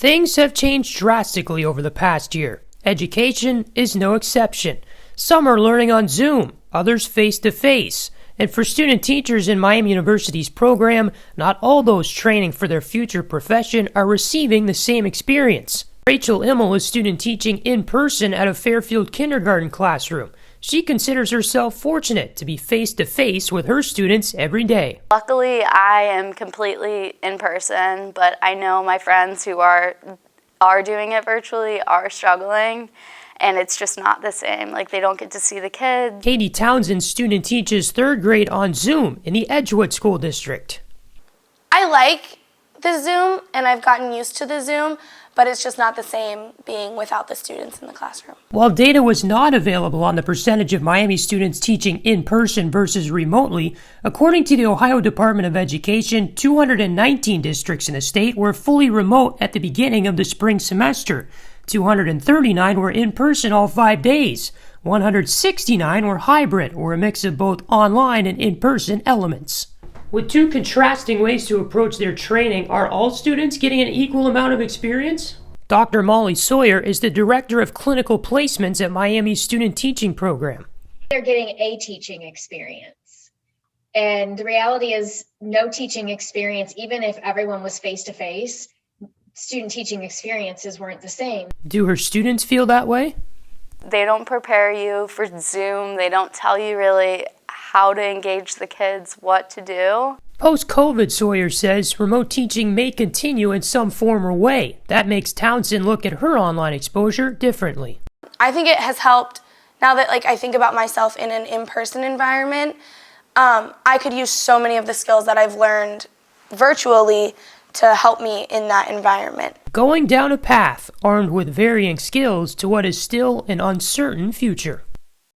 Things have changed drastically over the past year. Education is no exception. Some are learning on Zoom, others face-to-face. And for student teachers in Miami University's program, not all those training for their future profession are receiving the same experience. Rachel Immel is student teaching in person at a Fairfield kindergarten classroom. She considers herself fortunate to be face-to-face with her students every day. Luckily, I am completely in person, but I know my friends who are doing it virtually are struggling, and it's just not the same. Like, they don't get to see the kids. Katie Townsend student teaches third grade on Zoom in the Edgewood School District. I like the Zoom, and I've gotten used to the Zoom, but it's just not the same being without the students in the classroom. While data was not available on the percentage of Miami students teaching in person versus remotely, according to the Ohio Department of Education, 219 districts in the state were fully remote at the beginning of the spring semester. 239 were in person all 5 days. 169 were hybrid, or a mix of both online and in-person elements. With two contrasting ways to approach their training, are all students getting an equal amount of experience? Dr. Molly Sawyer is the Director of Clinical Placements at Miami's Student Teaching Program. They're getting a teaching experience. And the reality is no teaching experience, even if everyone was face-to-face, student teaching experiences weren't the same. Do her students feel that way? They don't prepare you for Zoom. They don't tell you really how to engage the kids, what to do. Post-COVID, Sawyer says, remote teaching may continue in some form or way. That makes Townsend look at her online exposure differently. I think it has helped now that I think about myself in an in-person environment. I could use so many of the skills that I've learned virtually to help me in that environment. Going down a path armed with varying skills to what is still an uncertain future.